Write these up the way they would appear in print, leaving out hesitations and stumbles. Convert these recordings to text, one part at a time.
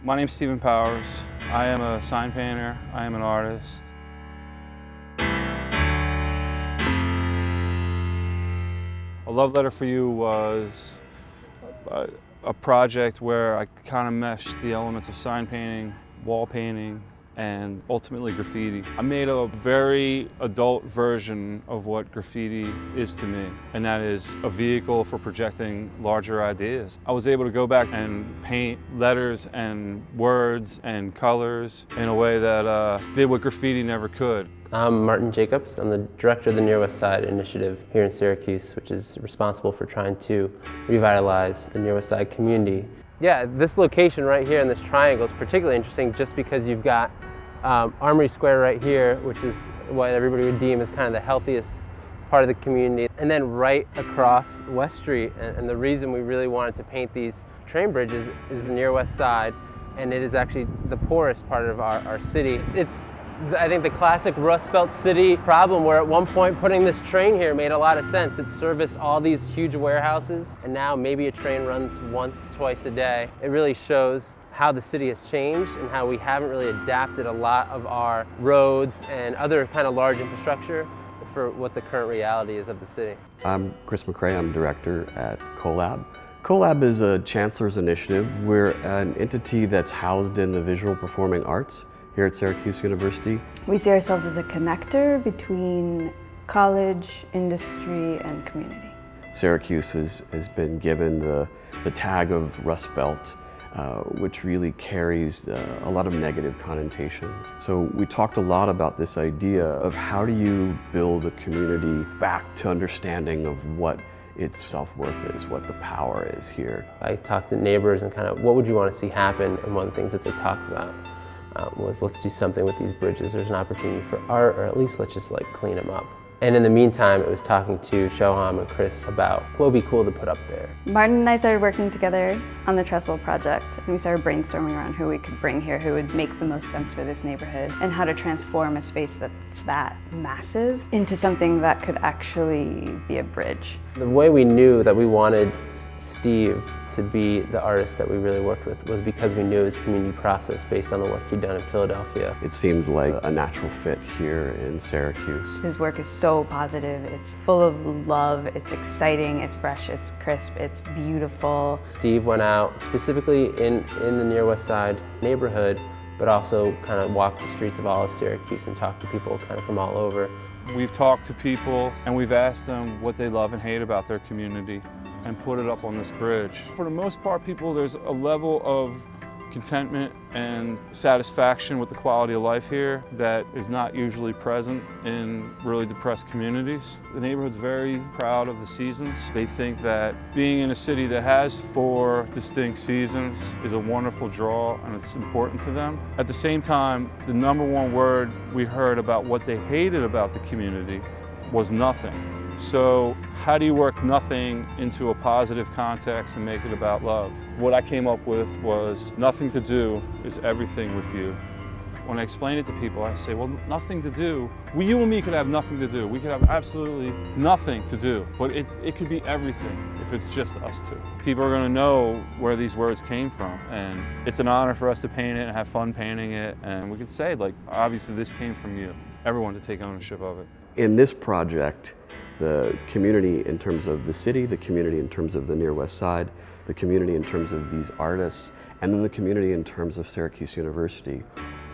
My name's Stephen Powers. I am a sign painter. I am an artist. A Love Letter for You was a project where I kind of meshed the elements of sign painting, wall painting, and ultimately graffiti. I made a very adult version of what graffiti is to me, and that is a vehicle for projecting larger ideas. I was able to go back and paint letters and words and colors in a way that did what graffiti never could. I'm Martin Jacobs. I'm the director of the Near West Side initiative here in Syracuse, which is responsible for trying to revitalize the Near West Side community. Yeah, this location right here in this triangle is particularly interesting just because you've got Armory Square right here, which is what everybody would deem as kind of the healthiest part of the community. And then right across West Street, and the reason we really wanted to paint these train bridges is the Near West Side, and it is actually the poorest part of our city. It's, I think, the classic Rust Belt city problem where at one point putting this train here made a lot of sense. It serviced all these huge warehouses, and now maybe a train runs once, twice a day. It really shows how the city has changed and how we haven't really adapted a lot of our roads and other kind of large infrastructure for what the current reality is of the city. I'm Chris McRae. I'm director at CoLab. CoLab is a chancellor's initiative. We're an entity that's housed in the visual performing arts here at Syracuse University. We see ourselves as a connector between college, industry, and community. Syracuse has been given the tag of Rust Belt, which really carries a lot of negative connotations. So we talked a lot about this idea of how do you build a community back to understanding of what its self-worth is, what the power is here. I talked to neighbors and kind of what would you want to see happen, and one of the things that they talked about was let's do something with these bridges. There's an opportunity for art, or at least let's just like clean them up. And in the meantime, it was talking to Shoham and Chris about what would be cool to put up there. Martin and I started working together on the Trestle project, and we started brainstorming around who we could bring here, who would make the most sense for this neighborhood, and how to transform a space that's that massive into something that could actually be a bridge. The way we knew that we wanted Steve to be the artist that we really worked with was because we knew his community process based on the work he'd done in Philadelphia. It seemed like a natural fit here in Syracuse. His work is so positive, it's full of love, it's exciting, it's fresh, it's crisp, it's beautiful. Steve went out specifically in the Near West Side neighborhood, but also kind of walked the streets of all of Syracuse and talked to people kind of from all over. We've talked to people and we've asked them what they love and hate about their community and put it up on this bridge. For the most part, people, there's a level of contentment and satisfaction with the quality of life here that is not usually present in really depressed communities. The neighborhood's very proud of the seasons. They think that being in a city that has 4 distinct seasons is a wonderful draw and it's important to them. At the same time, the #1 word we heard about what they hated about the community was nothing. So how do you work nothing into a positive context and make it about love? What I came up with was nothing to do is everything with you. When I explain it to people, I say, well, nothing to do. You and me could have nothing to do. We could have absolutely nothing to do, but it could be everything if it's just us two. People are gonna know where these words came from, and it's an honor for us to paint it and have fun painting it, and we could say, like, obviously this came from you. Everyone to take ownership of it. In this project, the community in terms of the city, the community in terms of the Near West Side, the community in terms of these artists, and then the community in terms of Syracuse University,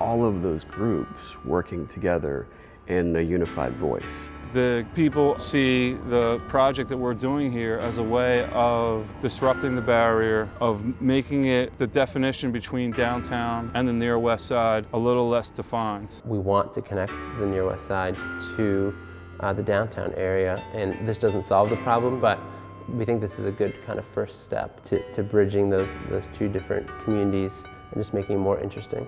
all of those groups working together in a unified voice. The people see the project that we're doing here as a way of disrupting the barrier, of making it the definition between downtown and the Near West Side a little less defined. We want to connect the Near West Side to the downtown area, and this doesn't solve the problem, but we think this is a good kind of first step to bridging those two different communities and just making it more interesting.